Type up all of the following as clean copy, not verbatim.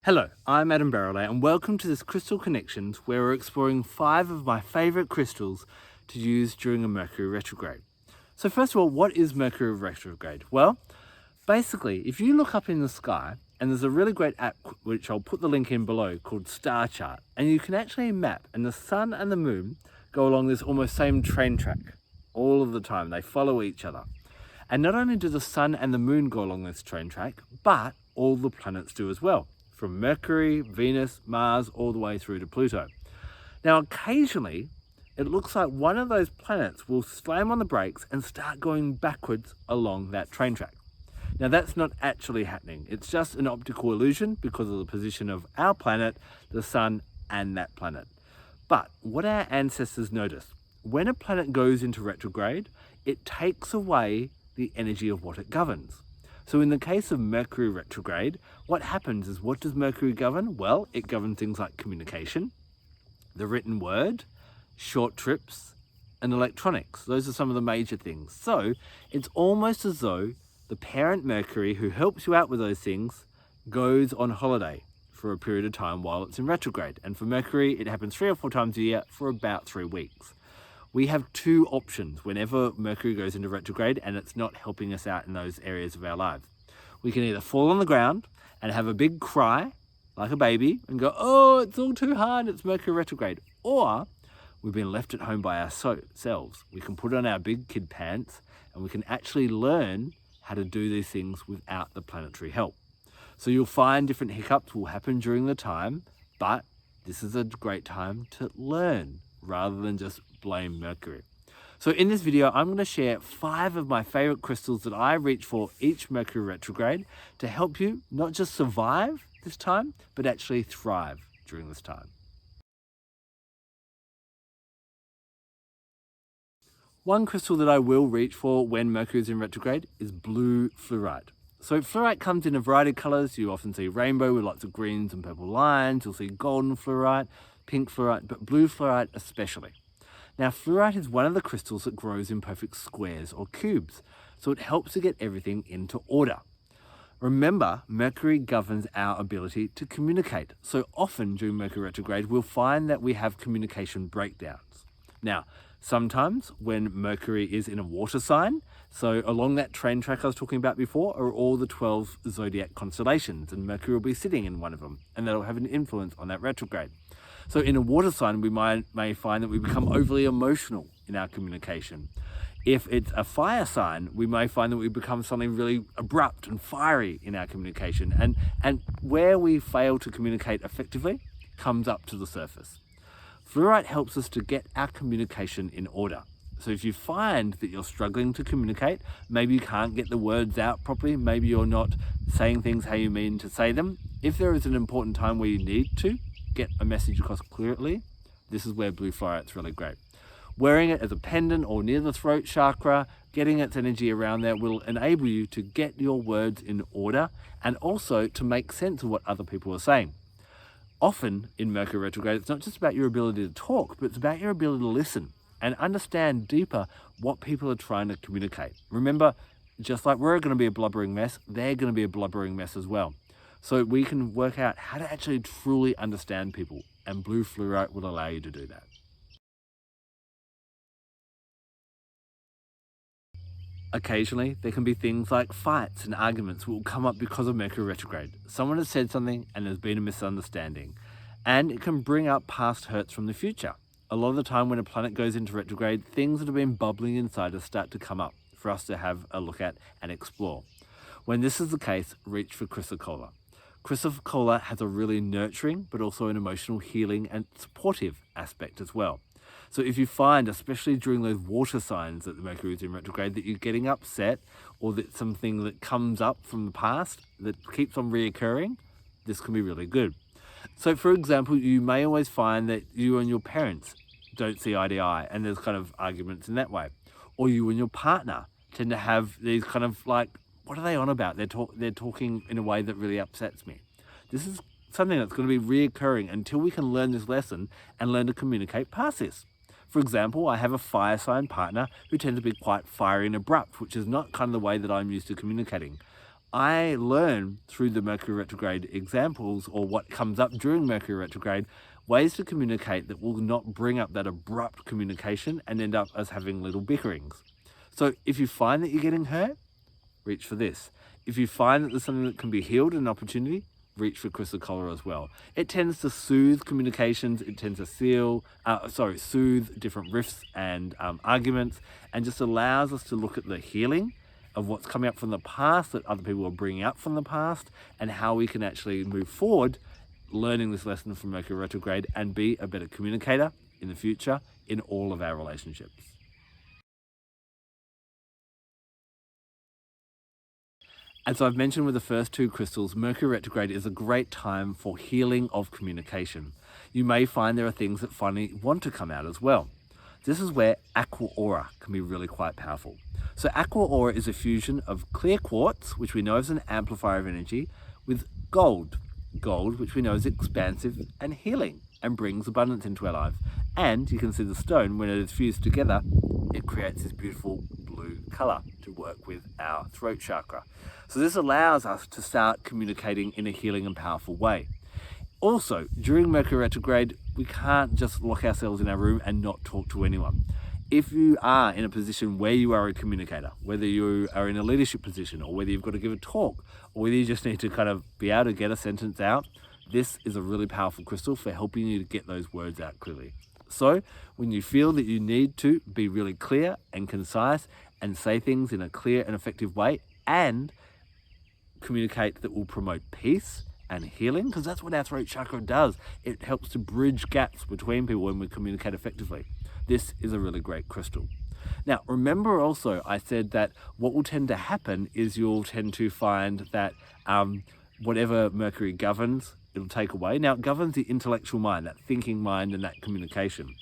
Hello, I'm Adam Barralet and welcome to this Crystal Connections where we're exploring 5 of my favourite crystals to use during a Mercury retrograde. So first of all, what is Mercury retrograde? Well, basically, if you look up in the sky, and there's a really great app which I'll put the link in below called Star Chart, and you can actually map, and the sun and the moon go along this almost same train track all of the time. They follow each other. And not only do the sun and the moon go along this train track, but all the planets do as well, from Mercury, Venus, Mars, all the way through to Pluto. Now, occasionally, it looks like one of those planets will slam on the brakes and start going backwards along that train track. Now, that's not actually happening. It's just an optical illusion because of the position of our planet, the sun, and that planet. But what our ancestors noticed, when a planet goes into retrograde, it takes away the energy of what it governs. So in the case of Mercury retrograde, what happens is, what does Mercury govern? Well, it governs things like communication, the written word, short trips, and electronics. Those are some of the major things. So it's almost as though the parent Mercury, who helps you out with those things, goes on holiday for a period of time while it's in retrograde. And for Mercury, it happens 3 or 4 times a year for about 3 weeks. We have 2 options whenever Mercury goes into retrograde and it's not helping us out in those areas of our lives. We can either fall on the ground and have a big cry like a baby and go, oh, it's all too hard, it's Mercury retrograde. Or we've been left at home by ourselves. We can put on our big kid pants and we can actually learn how to do these things without the planetary help. So you'll find different hiccups will happen during the time, but this is a great time to learn rather than just blame Mercury. So in this video, I'm going to share 5 of my favorite crystals that I reach for each Mercury retrograde to help you not just survive this time, but actually thrive during this time. One crystal that I will reach for when Mercury is in retrograde is blue fluorite. So fluorite comes in a variety of colors. You often see rainbow with lots of greens and purple lines. You'll see golden fluorite, pink fluorite, but blue fluorite especially. Now, fluorite is one of the crystals that grows in perfect squares or cubes, so it helps to get everything into order. Remember, Mercury governs our ability to communicate. So often during Mercury retrograde, we'll find that we have communication breakdowns. Now, sometimes when Mercury is in a water sign, so along that train track I was talking about before are all the 12 zodiac constellations, and Mercury will be sitting in one of them, and that'll have an influence on that retrograde. So in a water sign, we may find that we become overly emotional in our communication. If it's a fire sign, we may find that we become something really abrupt and fiery in our communication. And where we fail to communicate effectively comes up to the surface. Fluorite helps us to get our communication in order. So if you find that you're struggling to communicate, maybe you can't get the words out properly, maybe you're not saying things how you mean to say them, if there is an important time where you need to get a message across clearly, this is where blue fluorite's really great. Wearing it as a pendant or near the throat chakra, getting its energy around there will enable you to get your words in order and also to make sense of what other people are saying. Often in Mercury retrograde, it's not just about your ability to talk, but it's about your ability to listen and understand deeper what people are trying to communicate. Remember, just like we're going to be a blubbering mess, they're going to be a blubbering mess as well. So we can work out how to actually truly understand people, and blue fluorite will allow you to do that. Occasionally, there can be things like fights and arguments that will come up because of Mercury retrograde. Someone has said something and there's been a misunderstanding, and it can bring up past hurts from the future. A lot of the time when a planet goes into retrograde, things that have been bubbling inside us start to come up for us to have a look at and explore. When this is the case, reach for Chrysocolla. Chrysocolla has a really nurturing, but also an emotional healing and supportive aspect as well. So if you find, especially during those water signs that the Mercury is in retrograde, that you're getting upset or that something that comes up from the past that keeps on reoccurring, this can be really good. So for example, you may always find that you and your parents don't see eye to eye and there's kind of arguments in that way. Or you and your partner tend to have these kind of like, what are they on about? They're talking in a way that really upsets me. This is something that's going to be reoccurring until we can learn this lesson and learn to communicate past this. For example, I have a fire sign partner who tends to be quite fiery and abrupt, which is not kind of the way that I'm used to communicating. I learn through the Mercury retrograde examples, or what comes up during Mercury retrograde, ways to communicate that will not bring up that abrupt communication and end up as having little bickerings. So if you find that you're getting hurt, reach for this. If you find that there's something that can be healed, an opportunity, reach for Chrysocolla as well. It tends to soothe communications, it tends to soothe different rifts and arguments, and just allows us to look at the healing of what's coming up from the past that other people are bringing up from the past, and how we can actually move forward learning this lesson from Mercury retrograde and be a better communicator in the future in all of our relationships. As I've mentioned with the first two crystals, Mercury retrograde is a great time for healing of communication. You may find there are things that finally want to come out as well. This is where Aqua Aura can be really quite powerful. So Aqua Aura is a fusion of clear quartz, which we know is an amplifier of energy, with gold. Gold, which we know is expansive and healing and brings abundance into our life. And you can see the stone, when it is fused together, it creates this beautiful blue color to work with our throat chakra. So this allows us to start communicating in a healing and powerful way. Also, during Mercury retrograde, we can't just lock ourselves in our room and not talk to anyone. If you are in a position where you are a communicator, whether you are in a leadership position, or whether you've got to give a talk, or whether you just need to kind of be able to get a sentence out, this is a really powerful crystal for helping you to get those words out clearly. So when you feel that you need to be really clear and concise and say things in a clear and effective way, and communicate that will promote peace and healing, because that's what our throat chakra does. It helps to bridge gaps between people when we communicate effectively. This is a really great crystal. Now, remember also I said that what will tend to happen is you'll tend to find that whatever Mercury governs, it'll take away. Now, it governs the intellectual mind, that thinking mind and that communication.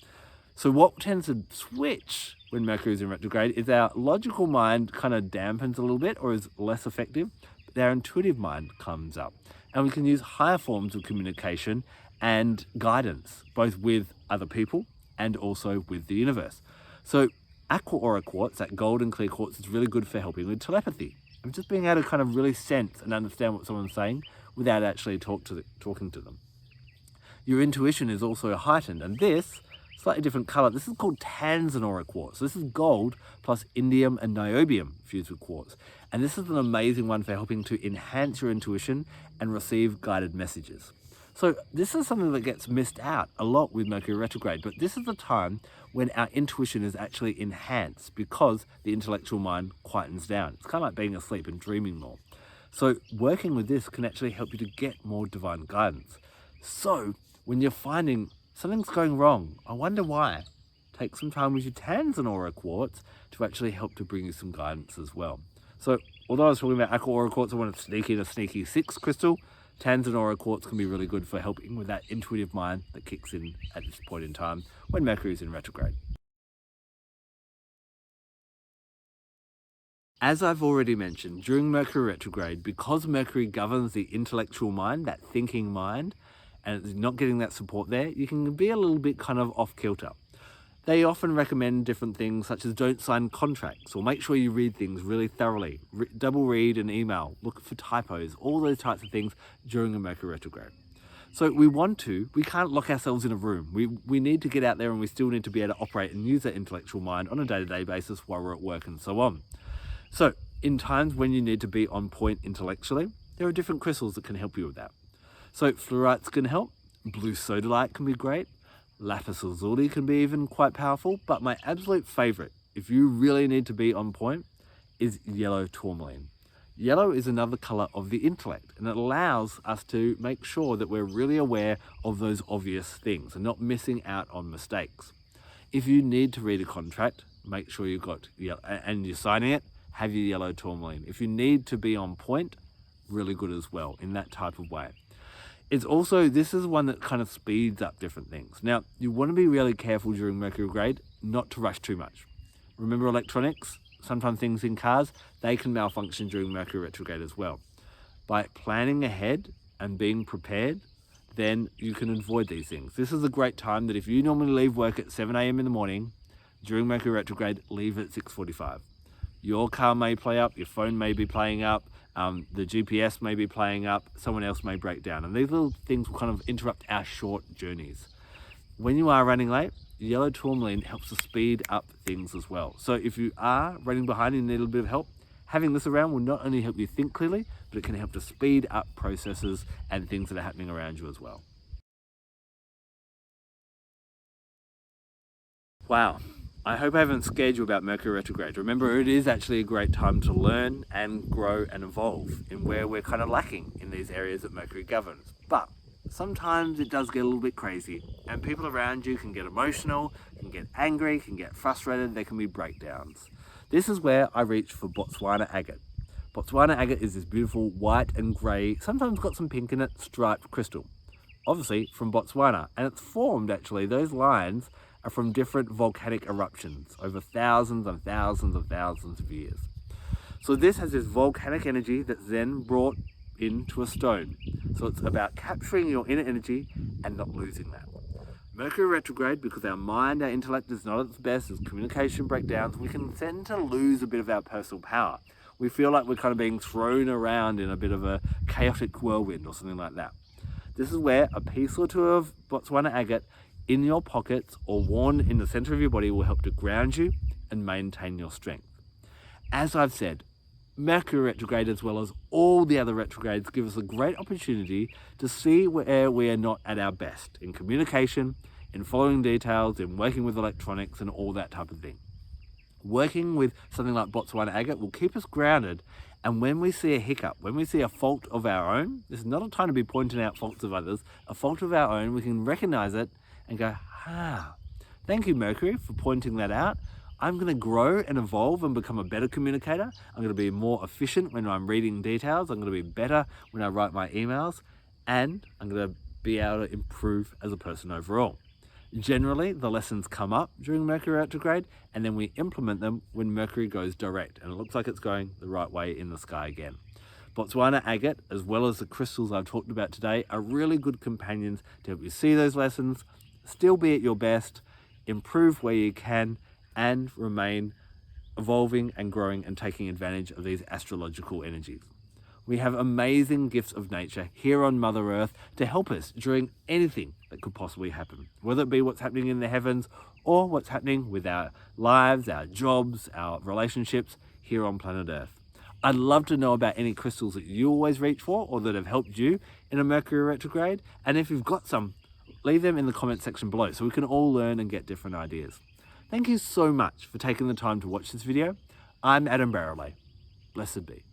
So what tends to switch when Mercury is in retrograde is our logical mind kind of dampens a little bit or is less effective, but our intuitive mind comes up. And we can use higher forms of communication and guidance, both with other people and also with the universe. So Aqua Aura quartz, that gold and clear quartz, is really good for helping with telepathy and just being able to kind of really sense and understand what someone's saying without actually talking to them. Your intuition is also heightened, and this slightly different color, this is called Tanzan Aura quartz. So this is gold plus indium and niobium fused with quartz, and this is an amazing one for helping to enhance your intuition and receive guided messages. So this is something that gets missed out a lot with Mercury retrograde, but this is the time when our intuition is actually enhanced because the intellectual mind quietens down. It's kind of like being asleep and dreaming more. So working with this can actually help you to get more divine guidance. So when you're finding something's going wrong, I wonder why, take some time with your Tanzan Aura quartz to actually help to bring you some guidance as well. So although I was talking about Aqua Aura quartz, I want to sneak in a sneaky 6th crystal. Tanzan Aura quartz can be really good for helping with that intuitive mind that kicks in at this point in time when Mercury is in retrograde. As I've already mentioned, during Mercury retrograde, because Mercury governs the intellectual mind, that thinking mind, and it's not getting that support there, you can be a little bit kind of off kilter. They often recommend different things such as don't sign contracts, or make sure you read things really thoroughly, double read an email, look for typos, all those types of things during a Mercury retrograde. So we can't lock ourselves in a room. We need to get out there, and we still need to be able to operate and use that intellectual mind on a day-to-day basis while we're at work and so on. So in times when you need to be on point intellectually, there are different crystals that can help you with that. So fluorites can help, blue sodalite can be great, lapis lazuli can be even quite powerful, but my absolute favorite, if you really need to be on point, is yellow tourmaline. Yellow is another color of the intellect, and it allows us to make sure that we're really aware of those obvious things and not missing out on mistakes. If you need to read a contract, make sure you've got yellow, and you're signing it, have your yellow tourmaline. If you need to be on point, really good as well in that type of way. It's also, this is one that kind of speeds up different things. Now, you want to be really careful during Mercury retrograde not to rush too much. Remember electronics? Sometimes things in cars, they can malfunction during Mercury retrograde as well. By planning ahead and being prepared, then you can avoid these things. This is a great time that if you normally leave work at 7 a.m. in the morning, during Mercury retrograde, leave at 6:45. Your car may play up, your phone may be playing up, the GPS may be playing up, someone else may break down. And these little things will kind of interrupt our short journeys. When you are running late, yellow tourmaline helps to speed up things as well. So if you are running behind and need a little bit of help, having this around will not only help you think clearly, but it can help to speed up processes and things that are happening around you as well. Wow, I hope I haven't scared you about Mercury retrograde. Remember, it is actually a great time to learn and grow and evolve in where we're kind of lacking in these areas that Mercury governs. But sometimes it does get a little bit crazy, and people around you can get emotional, can get angry, can get frustrated, there can be breakdowns. This is where I reach for Botswana Agate. Botswana Agate is this beautiful white and grey, sometimes got some pink in it, striped crystal. Obviously from Botswana, and it's formed actually, those lines are from different volcanic eruptions over thousands and thousands and thousands of years. So this has this volcanic energy that's then brought into a stone. So it's about capturing your inner energy and not losing that. Mercury retrograde, because our mind, our intellect is not at its best, as communication breakdowns, we can tend to lose a bit of our personal power. We feel like we're kind of being thrown around in a bit of a chaotic whirlwind or something like that. This is where a piece or two of Botswana Agate in your pockets or worn in the center of your body will help to ground you and maintain your strength. As I've said, Mercury retrograde, as well as all the other retrogrades, give us a great opportunity to see where we are not at our best in communication, in following details, in working with electronics and all that type of thing. Working with something like Botswana Agate will keep us grounded, and when we see a hiccup, when we see a fault of our own, this is not a time to be pointing out faults of others, a fault of our own, we can recognize it and go, thank you Mercury for pointing that out. I'm going to grow and evolve and become a better communicator. I'm going to be more efficient when I'm reading details. I'm going to be better when I write my emails, and I'm going to be able to improve as a person overall. Generally, the lessons come up during Mercury retrograde, and then we implement them when Mercury goes direct, and it looks like it's going the right way in the sky again. Botswana Agate, as well as the crystals I've talked about today, are really good companions to help you see those lessons, still be at your best, improve where you can, and remain evolving and growing and taking advantage of these astrological energies. We have amazing gifts of nature here on Mother Earth to help us during anything that could possibly happen, whether it be what's happening in the heavens or what's happening with our lives, our jobs, our relationships here on planet Earth. I'd love to know about any crystals that you always reach for or that have helped you in a Mercury retrograde, and if you've got some, leave them in the comment section below so we can all learn and get different ideas. Thank you so much for taking the time to watch this video. I'm Barralet. Blessed be.